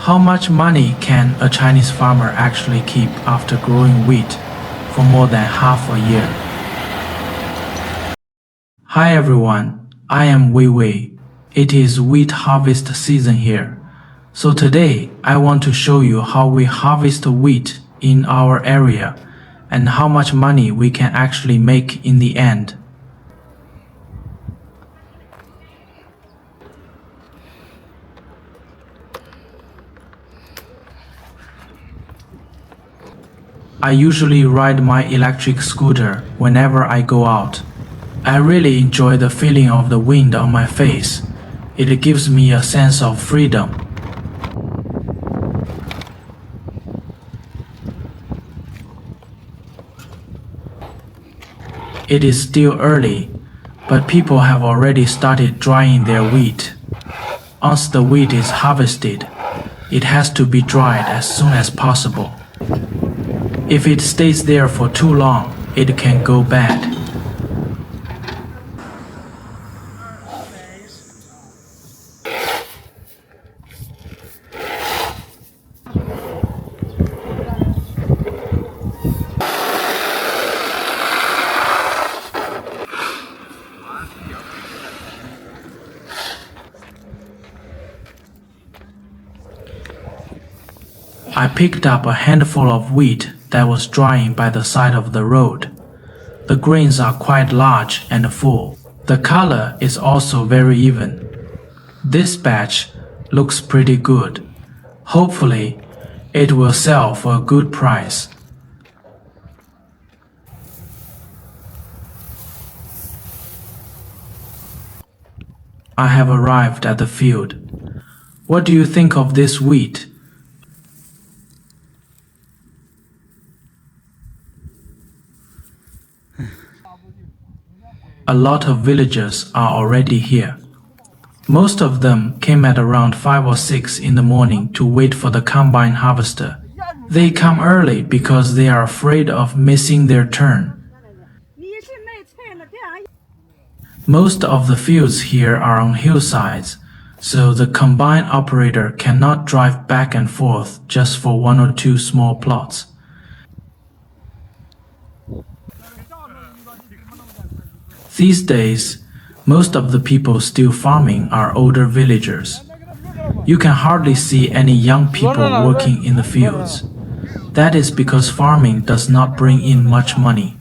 How much money can a Chinese farmer actually keep after growing wheat for more than half a year? Hi everyone, I am Weiwei. It is wheat harvest season here. So today I want to show you how we harvest wheat in our area and how much money we can actually make in the end. I usually ride my electric scooter whenever I go out. I really enjoy the feeling of the wind on my face. It gives me a sense of freedom. It is still early, but people have already started drying their wheat. Once the wheat is harvested, it has to be dried as soon as possible. If it stays there for too long, it can go bad. I picked up a handful of wheat that was drying by the side of the road. The grains are quite large and full. The color is also very even. This batch looks pretty good. Hopefully, it will sell for a good price. I have arrived at the field. What do you think of this wheat? A lot of villagers are already here. Most of them came at around 5 or 6 in the morning to wait for the combine harvester. They come early because they are afraid of missing their turn. Most of the fields here are on hillsides, so the combine operator cannot drive back and forth just for 1 or 2 small plots. These days, most of the people still farming are older villagers. You can hardly see any young people working in the fields. That is because farming does not bring in much money.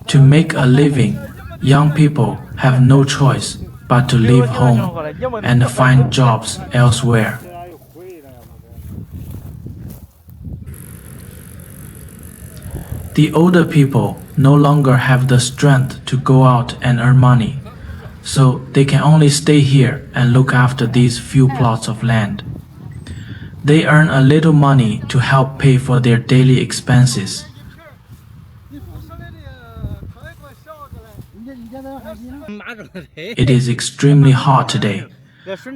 To make a living, young people have no choice but to leave home and find jobs elsewhere. The older people no longer have the strength to go out and earn money, so they can only stay here and look after these few plots of land. They earn a little money to help pay for their daily expenses. It is extremely hot today.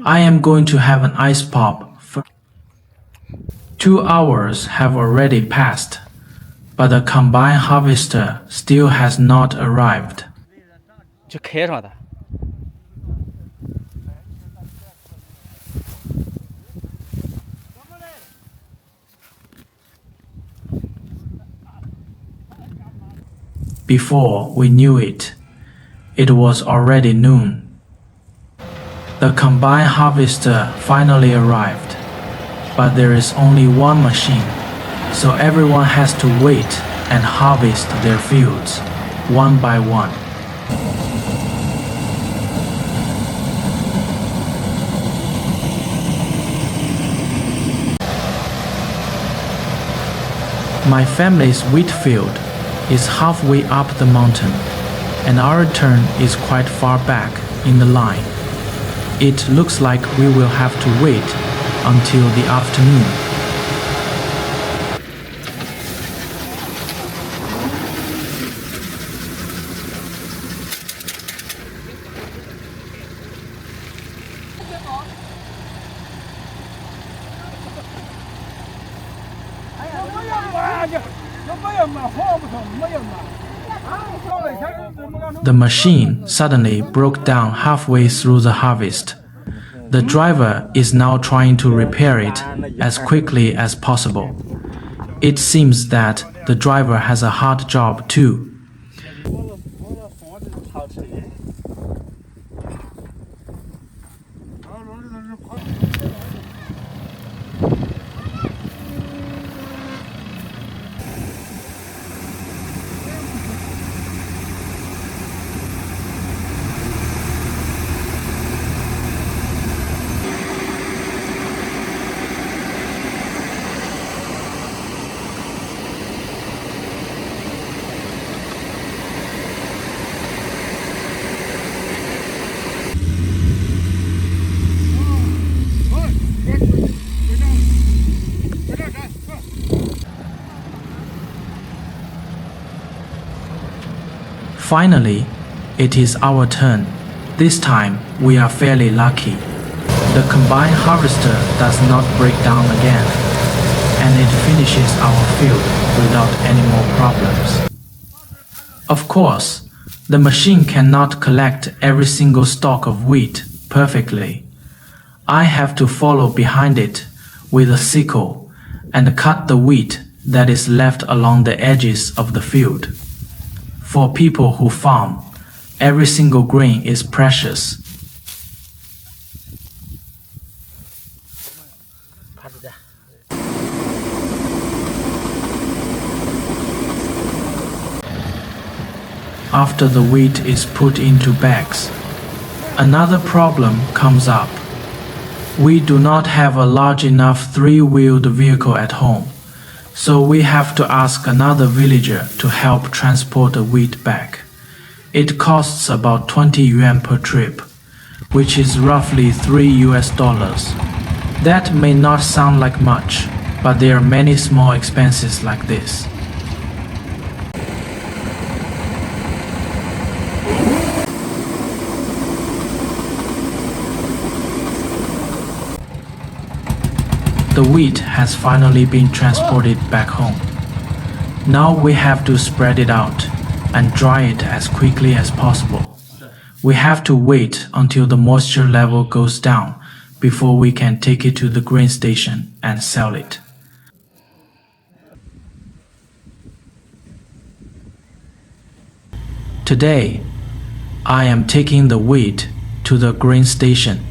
I am going to have an ice pop. 2 hours have already passed, but the combine harvester still has not arrived. Before we knew it, it was already noon. The combine harvester finally arrived, but there is only one machine, so everyone has to wait and harvest their fields, one by one. My family's wheat field is halfway up the mountain, and our turn is quite far back in the line. It looks like we will have to wait until the afternoon. The machine suddenly broke down halfway through the harvest. The driver is now trying to repair it as quickly as possible. It seems that the driver has a hard job too. Finally, it is our turn. This time, we are fairly lucky. The combine harvester does not break down again, and it finishes our field without any more problems. Of course, the machine cannot collect every single stalk of wheat perfectly. I have to follow behind it with a sickle and cut the wheat that is left along the edges of the field. For people who farm, every single grain is precious. After the wheat is put into bags, another problem comes up. We do not have a large enough three-wheeled vehicle at home, so we have to ask another villager to help transport the wheat back. It costs about 20 yuan per trip, which is roughly $3. That may not sound like much, but there are many small expenses like this. The wheat has finally been transported back home. Now we have to spread it out and dry it as quickly as possible. We have to wait until the moisture level goes down before we can take it to the grain station and sell it. Today, I am taking the wheat to the grain station.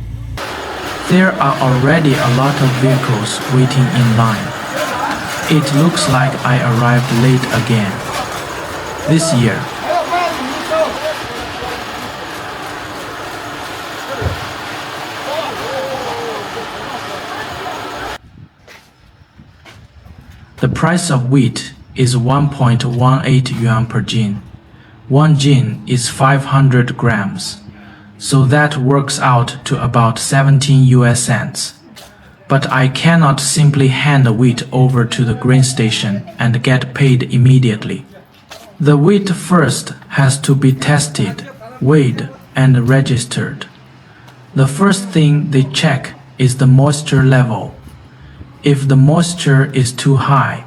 There are already a lot of vehicles waiting in line. It looks like I arrived late again. This year. The price of wheat is 1.18 yuan per jin. 1 jin is 500 grams. So that works out to about 17 US cents. But I cannot simply hand the wheat over to the grain station and get paid immediately. The wheat first has to be tested, weighed, and registered. The first thing they check is the moisture level. If the moisture is too high,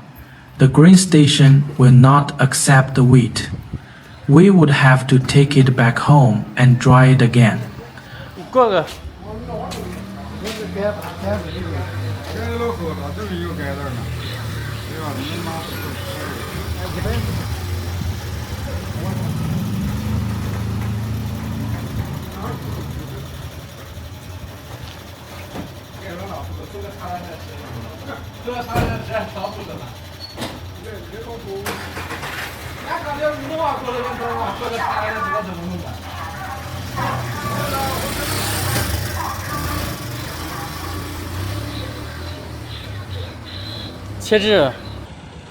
the grain station will not accept the wheat. We would have to take it back home and dry it again.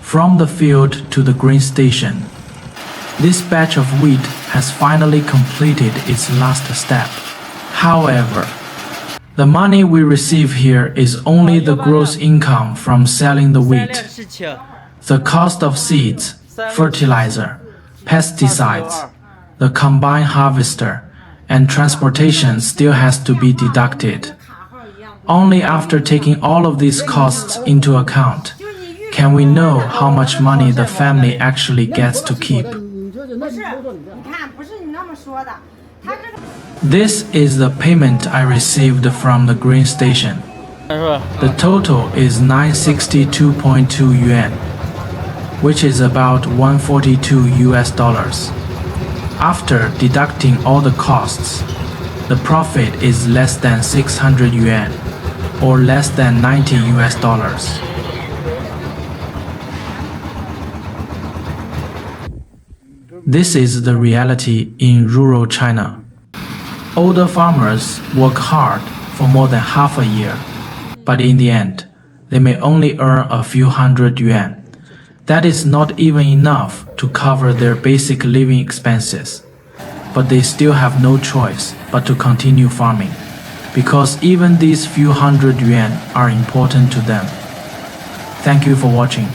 From the field to the grain station, this batch of wheat has finally completed its last step. However, the money we receive here is only the gross income from selling the wheat. The cost of seeds, fertilizer, pesticides, the combine harvester, and transportation still has to be deducted. Only after taking all of these costs into account can we know how much money the family actually gets to keep. This is the payment I received from the grain station. 是吧？ The total is 962.2 yuan, which is about 142 US dollars. After deducting all the costs, the profit is less than 600 yuan, or less than 90 US dollars. This is the reality in rural China. Older farmers work hard for more than half a year, but in the end, they may only earn a few hundred yuan. That is not even enough to cover their basic living expenses. But they still have no choice but to continue farming, because even these few hundred yuan are important to them. Thank you for watching.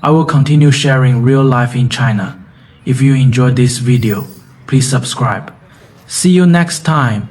I will continue sharing real life in China. If you enjoyed this video, please subscribe. See you next time.